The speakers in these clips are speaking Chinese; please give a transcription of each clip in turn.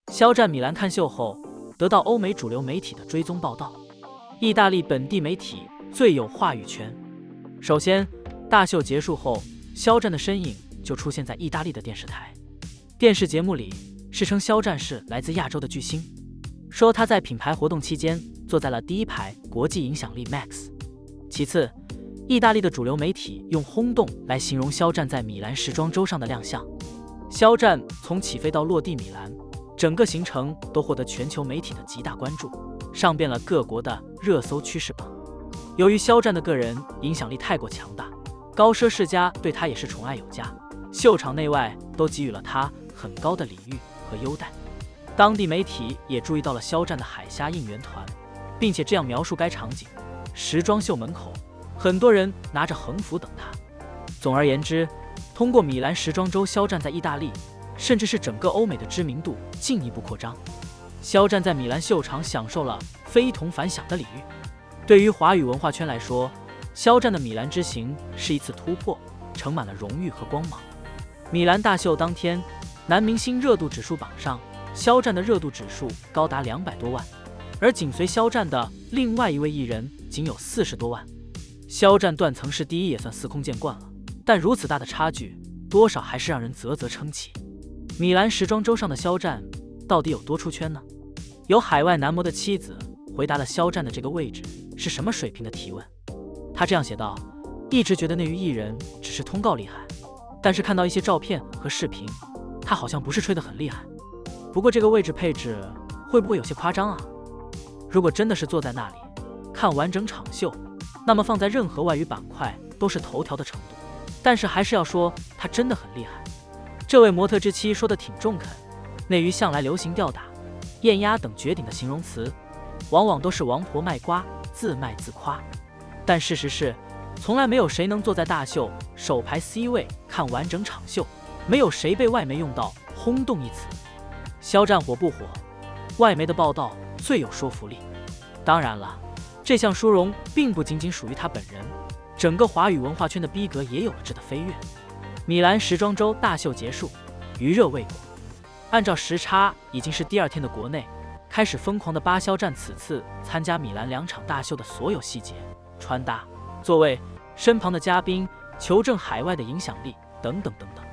肖战米兰看秀后，得到欧美主流媒体的追踪报道，意大利本地媒体最有话语权。首先，大秀结束后，肖战的身影就出现在意大利的电视台。电视节目里是称肖战是来自亚洲的巨星，说他在品牌活动期间坐在了第一排，国际影响力 Max。其次，意大利的主流媒体用轰动来形容肖战在米兰时装周上的亮相。肖战从起飞到落地米兰，整个行程都获得全球媒体的极大关注，上遍了各国的热搜趋势榜。由于肖战的个人影响力太过强大，高奢世家对他也是宠爱有加，秀场内外都给予了他很高的礼遇和优待。当地媒体也注意到了肖战的海峡应援团，并且这样描述该场景：时装秀门口，很多人拿着横幅等他。总而言之，通过米兰时装周，肖战在意大利甚至是整个欧美的知名度进一步扩张。肖战在米兰秀场享受了非同凡响的礼遇。对于华语文化圈来说，肖战的米兰之行是一次突破，盛满了荣誉和光芒。米兰大秀当天，男明星热度指数榜上，肖战的热度指数高达200多万，而紧随肖战的另外一位艺人仅有40多万。肖战断层是第一也算司空见惯了，但如此大的差距，多少还是让人啧啧称奇。米兰时装周上的肖战到底有多出圈呢？有海外男模的妻子回答了肖战的这个位置是什么水平的提问。他这样写道：一直觉得内娱艺人只是通告厉害，但是看到一些照片和视频，他好像不是吹得很厉害。不过这个位置配置会不会有些夸张啊？如果真的是坐在那里看完整场秀，那么放在任何外语板块都是头条的程度。但是还是要说他真的很厉害。这位模特之妻说的挺中肯，内娱向来流行吊打、艳压等绝顶的形容词，往往都是王婆卖瓜，自卖自夸。但事实是，从来没有谁能坐在大秀首排 C 位看完整场秀，没有谁被外媒用到轰动一词。肖战火不火，外媒的报道最有说服力。当然了，这项殊荣并不仅仅属于他本人，整个华语文化圈的逼格也有了质的飞跃。米兰时装周大秀结束，余热未果。按照时差，已经是第2天的国内，开始疯狂的扒肖战此次参加米兰2场大秀的所有细节、穿搭、座位、身旁的嘉宾、求证海外的影响力等等等等。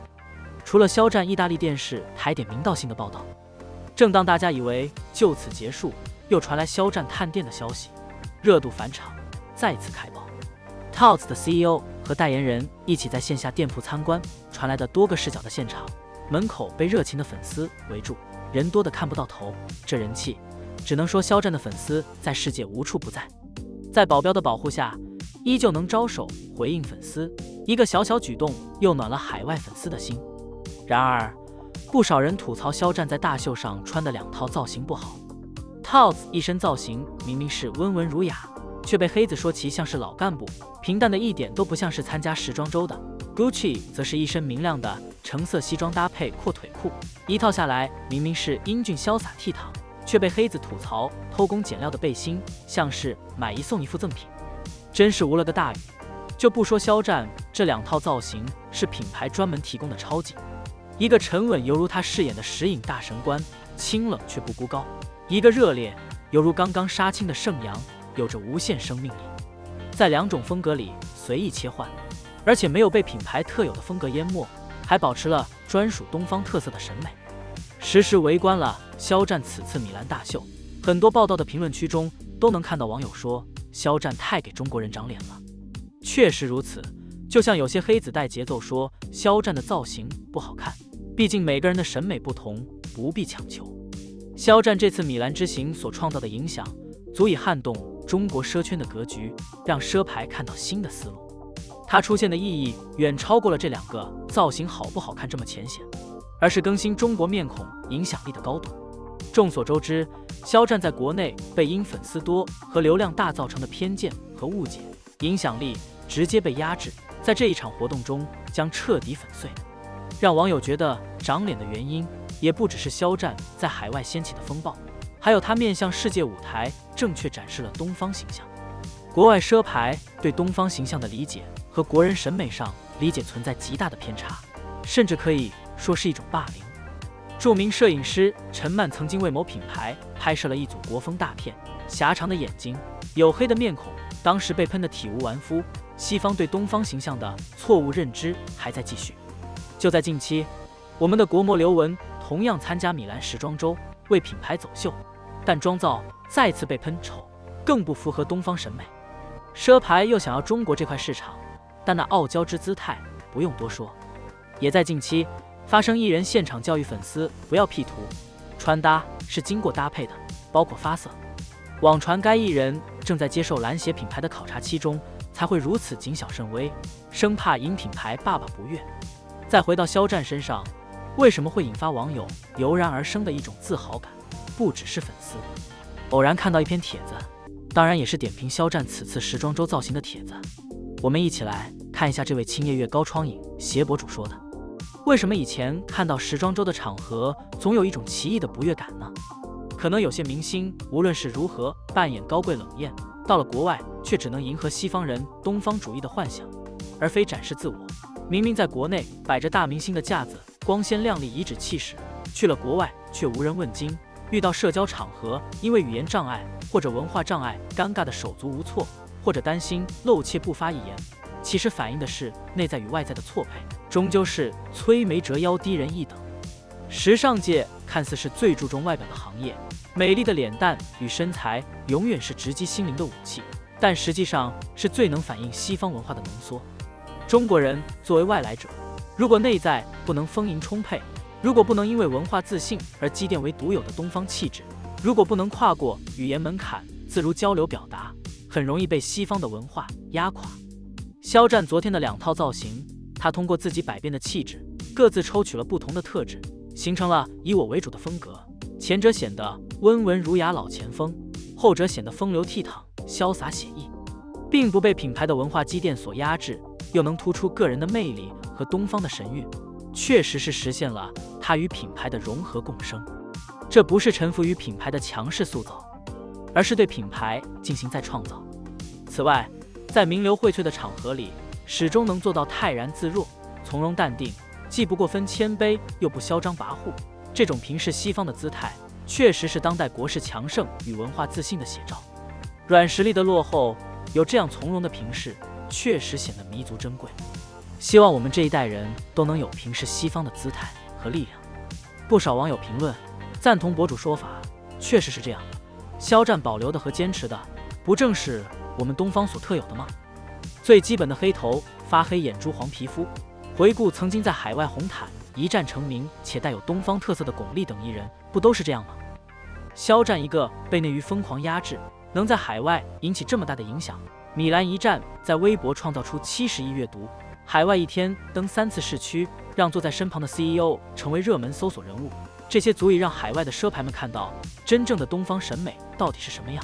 除了肖战，意大利电视台点名道性的报道。正当大家以为就此结束，又传来肖战探店的消息，热度返场，再次开爆。Tots 的 CEO 和代言人一起在线下店铺参观，传来的多个视角的现场，门口被热情的粉丝围住，人多的看不到头，这人气，只能说肖战的粉丝在世界无处不在。在保镖的保护下，依旧能招手回应粉丝，一个小小举动又暖了海外粉丝的心。然而，不少人吐槽肖战在大秀上穿的2套造型不好。Tots 一身造型明明是温文儒雅，却被黑子说其像是老干部，平淡的一点都不像是参加时装周的。Gucci 则是一身明亮的橙色西装搭配阔腿裤，一套下来明明是英俊潇洒倜傥，却被黑子吐槽偷工减料的背心像是买一送一附赠品，真是无了个大雨。就不说肖战这2套造型是品牌专门提供的超级，一个沉稳犹如他饰演的石影大神官，清冷却不孤高；一个热烈犹如刚刚杀青的圣阳，有着无限生命力。在2种风格里随意切换，而且没有被品牌特有的风格淹没，还保持了专属东方特色的审美。实时围观了肖战此次米兰大秀，很多报道的评论区中都能看到网友说肖战太给中国人长脸了。确实如此，就像有些黑子带节奏说肖战的造型不好看，毕竟每个人的审美不同，不必强求。肖战这次米兰之行所创造的影响，足以撼动中国奢圈的格局，让奢牌看到新的思路。他出现的意义远超过了这2个造型好不好看这么浅显，而是更新中国面孔影响力的高度。众所周知，肖战在国内被因粉丝多和流量大造成的偏见和误解，影响力直接被压制，在这一场活动中将彻底粉碎。让网友觉得长脸的原因，也不只是肖战在海外掀起的风暴，还有他面向世界舞台正确展示了东方形象。国外奢牌对东方形象的理解和国人审美上理解存在极大的偏差，甚至可以说是一种霸凌。著名摄影师陈曼曾经为某品牌拍摄了一组国风大片，狭长的眼睛，黝黑的面孔，当时被喷得体无完肤。西方对东方形象的错误认知还在继续。就在近期，我们的国模刘雯同样参加米兰时装周，为品牌走秀，但妆造再次被喷丑，更不符合东方审美。奢牌又想要中国这块市场，但那傲娇之姿态不用多说。也在近期发生艺人现场教育粉丝不要 P 图，穿搭是经过搭配的，包括发色。网传该艺人正在接受蓝鞋品牌的考察期中，才会如此谨小慎微，生怕引品牌爸爸不悦。再回到肖战身上，为什么会引发网友油然而生的一种自豪感？不只是粉丝。偶然看到一篇帖子，当然也是点评肖战此次时装周造型的帖子。我们一起来看一下这位青叶月高窗影鞋博主说的。为什么以前看到时装周的场合总有一种奇异的不悦感呢？可能有些明星无论是如何扮演高贵冷艳，到了国外却只能迎合西方人东方主义的幻想，而非展示自我。明明在国内摆着大明星的架子，光鲜亮丽颐指气使，去了国外却无人问津，遇到社交场合因为语言障碍或者文化障碍尴尬的手足无措，或者担心露怯不发一言，其实反映的是内在与外在的错配，终究是摧眉折腰低人一等。时尚界看似是最注重外表的行业，美丽的脸蛋与身材永远是直击心灵的武器，但实际上是最能反映西方文化的浓缩。中国人作为外来者，如果内在不能丰盈充沛，如果不能因为文化自信而积淀为独有的东方气质，如果不能跨过语言门槛自如交流表达，很容易被西方的文化压垮。肖战昨天的2套造型，他通过自己百变的气质，各自抽取了不同的特质，形成了以我为主的风格。前者显得温文儒雅老前锋，后者显得风流倜傥潇洒写意，并不被品牌的文化积淀所压制，又能突出个人的魅力和东方的神韵，确实是实现了他与品牌的融合共生。这不是臣服于品牌的强势塑造，而是对品牌进行再创造。此外，在名流荟萃的场合里，始终能做到泰然自若、从容淡定，既不过分谦卑，又不嚣张跋扈。这种平视西方的姿态，确实是当代国势强盛与文化自信的写照。软实力的落后，有这样从容的平视，确实显得弥足珍贵。希望我们这一代人都能有平视西方的姿态和力量。不少网友评论赞同博主说法，确实是这样。肖战保留的和坚持的，不正是我们东方所特有的吗？最基本的黑头、发黑眼珠、黄皮肤。回顾曾经在海外红毯一战成名且带有东方特色的巩俐等艺人，不都是这样吗？肖战一个被内娱疯狂压制，能在海外引起这么大的影响。米兰一战在微博创造出70亿阅读，海外一天登3次市区，让坐在身旁的 CEO 成为热门搜索人物。这些足以让海外的奢牌们看到真正的东方审美到底是什么样。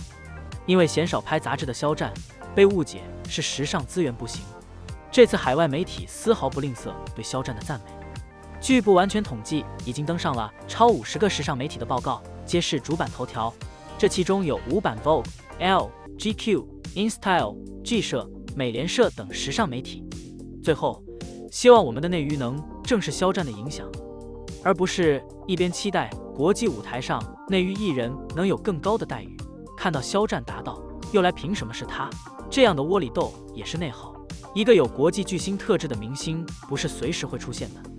因为鲜少拍杂志的肖战被误解是时尚资源不行，这次海外媒体丝毫不吝啬对肖战的赞美。据不完全统计，已经登上了超50个时尚媒体的报告，皆是主版头条。这其中有5版 Vogue、Elle、GQ、InStyle、G 社、美联社等时尚媒体。最后，希望我们的内娱能正视肖战的影响，而不是一边期待国际舞台上内娱艺人能有更高的待遇，看到肖战达到，又来凭什么是他，这样的窝里斗也是内耗。一个有国际巨星特质的明星，不是随时会出现的。